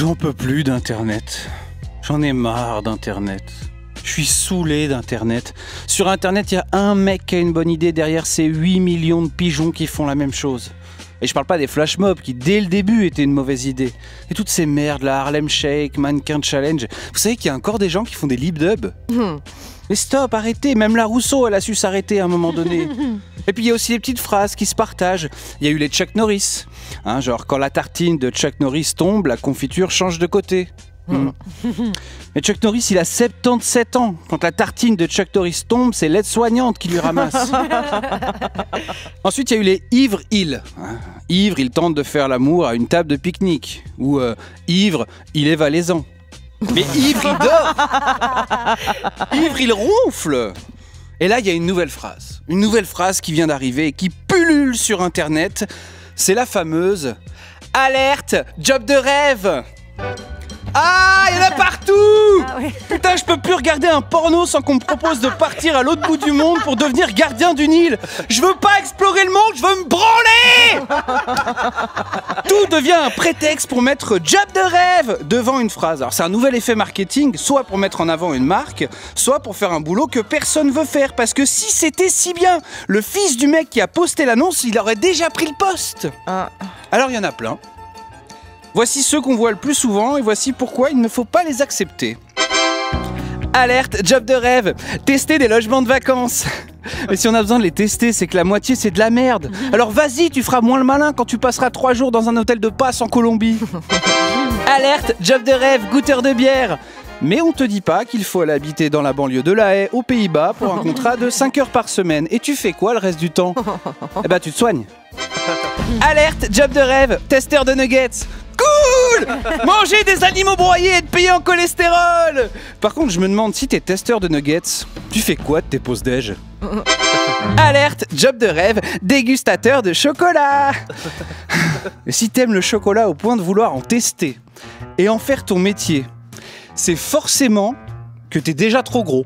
J'en peux plus d'Internet. J'en ai marre d'Internet. Je suis saoulé d'Internet. Sur Internet, il y a un mec qui a une bonne idée derrière ces 8 millions de pigeons qui font la même chose. Et je parle pas des flash mobs qui, dès le début, étaient une mauvaise idée. Et toutes ces merdes, là, Harlem Shake, Mannequin Challenge. Vous savez qu'il y a encore des gens qui font des lip dubs. Mais stop, arrêtez. Même la Rousseau, elle a su s'arrêter à un moment donné. Et puis il y a aussi les petites phrases qui se partagent. Il y a eu les Chuck Norris. Hein, genre, quand la tartine de Chuck Norris tombe, la confiture change de côté. Mais Chuck Norris, il a 77 ans. Quand la tartine de Chuck Norris tombe, c'est l'aide-soignante qui lui ramasse. Ensuite, il y a eu les ivres-ils. Ivre, il tente de faire l'amour à une table de pique-nique. Ou ivre, il est valaisan. Mais ivre, il dort. Ivre, il ronfle. Et là, il y a une nouvelle phrase. Une nouvelle phrase qui vient d'arriver et qui pullule sur Internet. C'est la fameuse « Alerte, job de rêve !» Ah, il y en a partout! Ah ouais. Putain, je peux plus regarder un porno sans qu'on me propose de partir à l'autre bout du monde pour devenir gardien d'une île. Je veux pas explorer le monde, je veux me branler! Tout devient un prétexte pour mettre job de rêve devant une phrase. Alors c'est un nouvel effet marketing, soit pour mettre en avant une marque, soit pour faire un boulot que personne veut faire. Parce que si c'était si bien, le fils du mec qui a posté l'annonce, il aurait déjà pris le poste. Alors il y en a plein. Voici ceux qu'on voit le plus souvent et voici pourquoi il ne faut pas les accepter. Alerte, job de rêve, tester des logements de vacances. Mais si on a besoin de les tester, c'est que la moitié c'est de la merde. Alors vas-y, tu feras moins le malin quand tu passeras 3 jours dans un hôtel de passe en Colombie. Alerte, job de rêve, goûteur de bière. Mais on te dit pas qu'il faut aller habiter dans la banlieue de La Haye, aux Pays-Bas, pour un contrat de 5 heures par semaine. Et tu fais quoi le reste du temps? Eh ben tu te soignes. Alerte, job de rêve, testeur de nuggets. Cool! Manger des animaux broyés et te payer en cholestérol! Par contre, je me demande si t'es testeur de nuggets, tu fais quoi de tes pauses déj? Alerte, job de rêve, dégustateur de chocolat! Et si t'aimes le chocolat au point de vouloir en tester et en faire ton métier, c'est forcément que t'es déjà trop gros.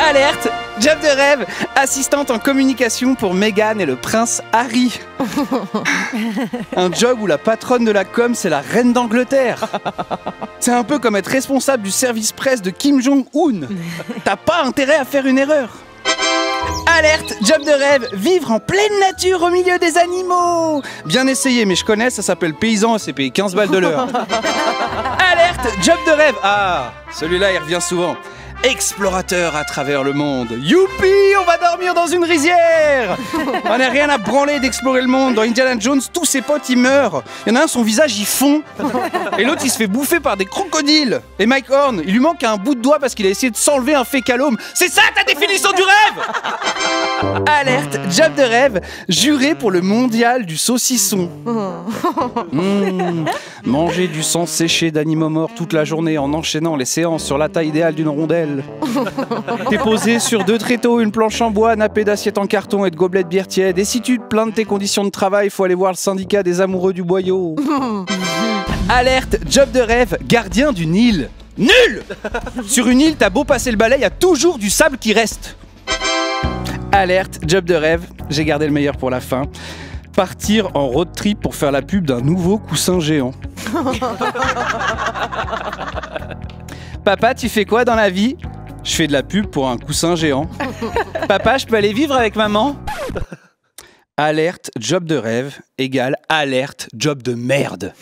Alerte, job de rêve, assistante en communication pour Meghan et le prince Harry. Un job où la patronne de la com, c'est la reine d'Angleterre. C'est un peu comme être responsable du service presse de Kim Jong-un. T'as pas intérêt à faire une erreur. Alerte, job de rêve, vivre en pleine nature au milieu des animaux. Bien essayé, mais je connais, ça s'appelle paysan et c'est payé 15 balles de l'heure. Alerte, job de rêve. Ah, celui-là, il revient souvent. Explorateur à travers le monde. Youpi, on va dormir dans une rizière. On n'a rien à branler d'explorer le monde. Dans Indiana Jones, tous ses potes, ils meurent. Il y en a un, son visage, il fond. Et l'autre, il se fait bouffer par des crocodiles. Et Mike Horn, il lui manque un bout de doigt parce qu'il a essayé de s'enlever un fécalome. C'est ça ta définition du rêve? Alerte, job de rêve, juré pour le mondial du saucisson. Manger du sang séché d'animaux morts toute la journée en enchaînant les séances sur la taille idéale d'une rondelle. T'es posé sur 2 tréteaux, une planche en bois, nappée d'assiettes en carton et de gobelets de bière tiède. Et si tu te plains de tes conditions de travail, faut aller voir le syndicat des amoureux du boyau. Alerte, job de rêve, gardien d'une île. Nul! Sur une île, t'as beau passer le balai, y a toujours du sable qui reste. Alerte, job de rêve, j'ai gardé le meilleur pour la fin. Partir en road trip pour faire la pub d'un nouveau coussin géant. Papa, tu fais quoi dans la vie? Je fais de la pub pour un coussin géant. Papa, je peux aller vivre avec maman? Alerte, job de rêve égale alerte, job de merde.